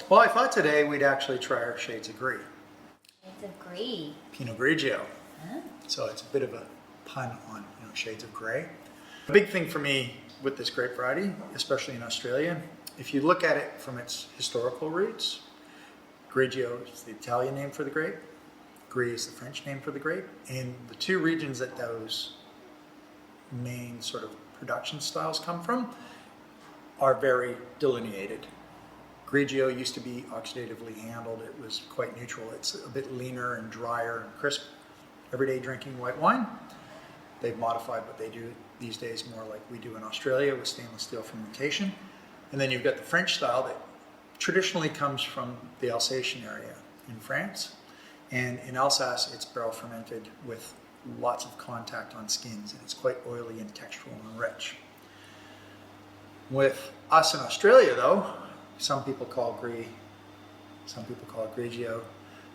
Well, I thought today we'd actually try our Shades of Gris. Shades of Gris. Pinot Grigio. Huh? So it's a bit of a pun on Shades of Grey. The big thing for me with this grape variety, especially in Australia, if you look at it from its historical roots, Grigio is the Italian name for the grape, Gris is the French name for the grape, and the two regions that those main sort of production styles come from are very delineated. Grigio used to be oxidatively handled. It was quite neutral. It's a bit leaner and drier and crisp. Everyday drinking white wine. They've modified what they do these days more like we do in Australia with stainless steel fermentation. And then you've got the French style that traditionally comes from the Alsatian area in France. And in Alsace, it's barrel fermented with lots of contact on skins, and it's quite oily and textural and rich. With us in Australia, though, some people call Gris, some people call it Grigio.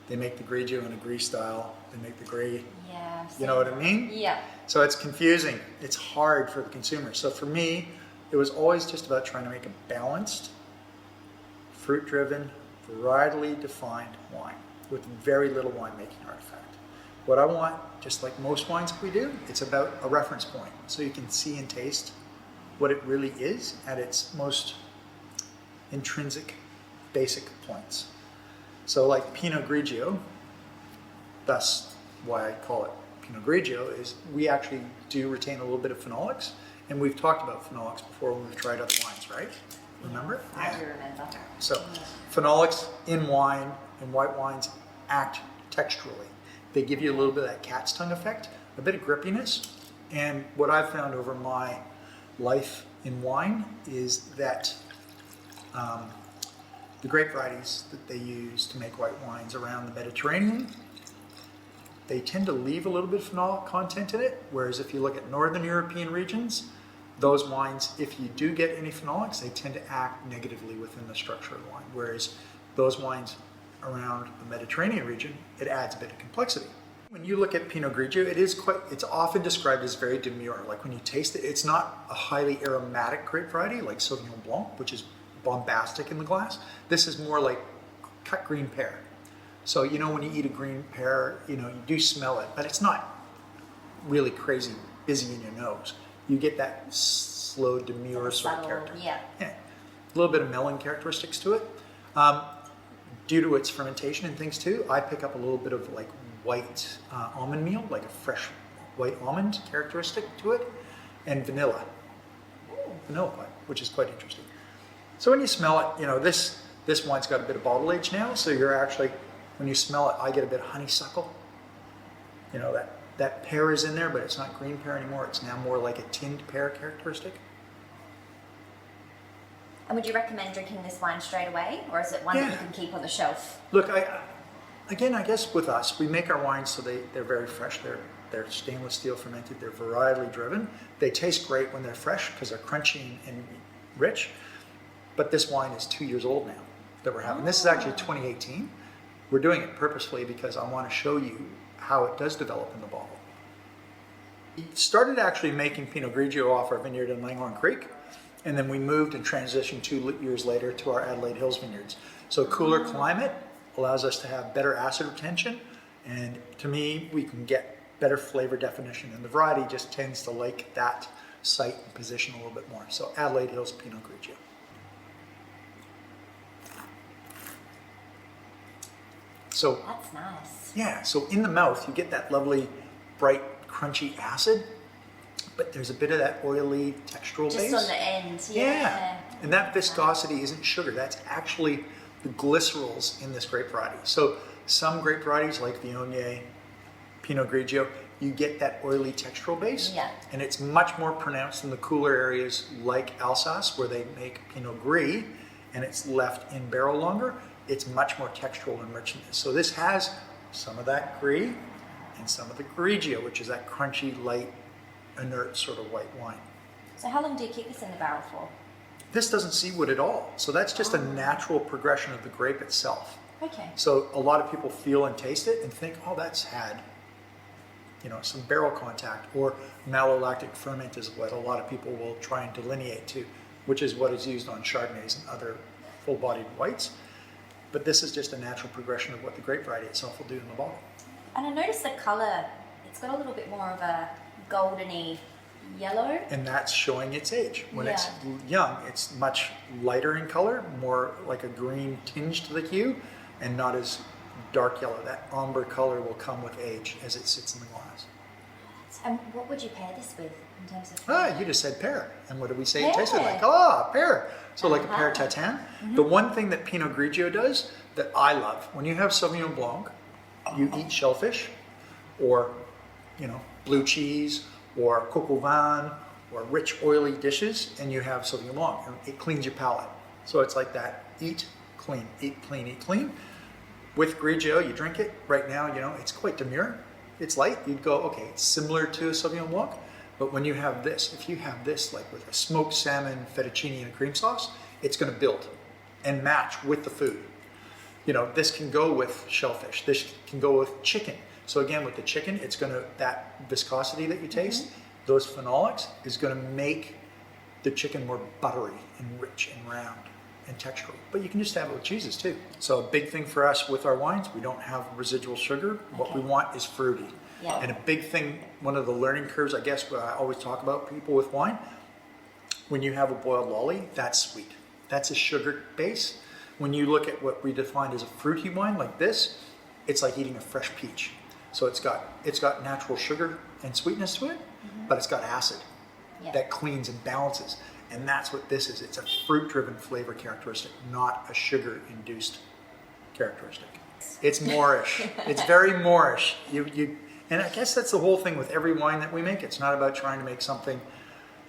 They make the Grigio in a Gris style. They make the Gris, Yeah. you know what I mean? Yeah. So it's confusing. It's hard for the consumer. So for me, it was always just about trying to make a balanced, fruit-driven, varietally defined wine with very little winemaking artifact. What I want, just like most wines we do, it's about a reference point. So you can see and taste what it really is at its most intrinsic, basic points. So like Pinot Grigio, that's why I call it Pinot Grigio, is we actually do retain a little bit of phenolics, and we've talked about phenolics before when we've tried other wines, right? Remember? I do remember. So phenolics in wine, in white wines, act texturally. They give you a little bit of that cat's tongue effect, a bit of grippiness, and what I've found over my life in wine is that the grape varieties that they use to make white wines around the Mediterranean, they tend to leave a little bit of phenolic content in it, whereas if you look at Northern European regions, those wines, if you do get any phenolics, they tend to act negatively within the structure of the wine, whereas those wines around the Mediterranean region, it adds a bit of complexity. When you look at Pinot Grigio, it's often described as very demure. Like when you taste it, it's not a highly aromatic grape variety like Sauvignon Blanc, which is bombastic in the glass. This is more like cut green pear. So, when you eat a green pear, you do smell it, but it's not really crazy busy in your nose. You get that slow, demure sort of character. Yeah. A little bit of melon characteristics to it. Due to its fermentation and things too, I pick up a little bit of like white almond meal, like a fresh white almond characteristic to it, and vanilla pipe, which is quite interesting. So when you smell it, this wine's got a bit of bottle age now, so you're actually, when you smell it, I get a bit of honeysuckle. That pear is in there, but it's not green pear anymore. It's now more like a tinned pear characteristic. And would you recommend drinking this wine straight away, or is it one that you can keep on the shelf? Look, I guess with us, we make our wines so they're very fresh. They're stainless steel fermented. They're varietally driven. They taste great when they're fresh because they're crunchy and rich. But this wine is 2 years old now that we're having. This is actually 2018. We're doing it purposefully because I want to show you how it does develop in the bottle. We started actually making Pinot Grigio off our vineyard in Langhorne Creek, and then we moved and transitioned 2 years later to our Adelaide Hills vineyards. So cooler climate allows us to have better acid retention, and to me, we can get better flavor definition, and the variety just tends to like that site and position a little bit more. So Adelaide Hills Pinot Grigio. So That's nice. yeah, so in the mouth you get that lovely, bright, crunchy acid, but there's a bit of that oily textural base. Just on the end, yeah. And that viscosity isn't sugar. That's actually the glycerols in this grape variety. So some grape varieties like Viognier, Pinot Grigio, you get that oily textural base. Yeah. And it's much more pronounced in the cooler areas like Alsace, where they make Pinot Gris, and it's left in barrel longer. It's much more textural and rich in this. So this has some of that Gris and some of the Grigio, which is that crunchy, light, inert sort of white wine. So how long do you keep this in the barrel for? This doesn't see wood at all. So that's just a natural progression of the grape itself. Okay. So a lot of people feel and taste it and think, oh, that's had, some barrel contact, or malolactic ferment is what a lot of people will try and delineate to, which is what is used on Chardonnays and other full-bodied whites. But this is just a natural progression of what the grape variety itself will do in the bottle. And I noticed the colour, it's got a little bit more of a goldeny yellow. And that's showing its age. When it's Yeah. young, it's much lighter in color, more like a green tinge to the hue, and not as dark yellow. That ombre color will come with age as it sits in the glass. And what would you pair this with in terms of? You just said pear. And what did we say it Pear. tasted like? Pear. So like a pear tatin. The one thing that Pinot Grigio does that I love, when you have Sauvignon Blanc, you eat shellfish or, blue cheese or coq au vin or rich oily dishes, and you have Sauvignon Blanc. And it cleans your palate. So it's like that. Eat clean, eat clean, eat clean. With Grigio, you drink it. Right now, it's quite demure. It's light. You'd go, okay, it's similar to a Sauvignon Blanc. But when you have this, if you have this like with a smoked salmon, fettuccine, and a cream sauce, it's going to build and match with the food. This can go with shellfish. This can go with chicken. So again, with the chicken, it's going to, that viscosity that you taste, those phenolics is going to make the chicken more buttery and rich and round and textural. But you can just have it with cheeses too. So a big thing for us with our wines, we don't have residual sugar. What we want is fruity. Yeah. And a big thing, one of the learning curves, I guess, I always talk about people with wine, when you have a boiled lolly, that's sweet. That's a sugar base. When you look at what we define as a fruity wine like this, it's like eating a fresh peach. So it's got natural sugar and sweetness to it, but it's got acid that cleans and balances. And that's what this is. It's a fruit-driven flavor characteristic, not a sugar-induced characteristic. It's Moorish. It's very Moorish. And I guess that's the whole thing with every wine that we make. It's not about trying to make something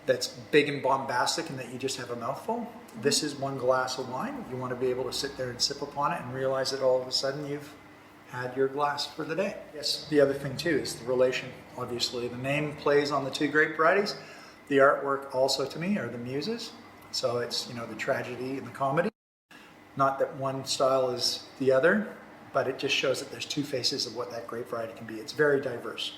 that's big and bombastic and that you just have a mouthful. This is one glass of wine. You want to be able to sit there and sip upon it and realize that all of a sudden you've had your glass for the day. Yes. The other thing too is the relation. Obviously, the name plays on the two grape varieties. The artwork also to me are the muses. So it's, the tragedy and the comedy. Not that one style is the other, but it just shows that there's two faces of what that grape variety can be. It's very diverse.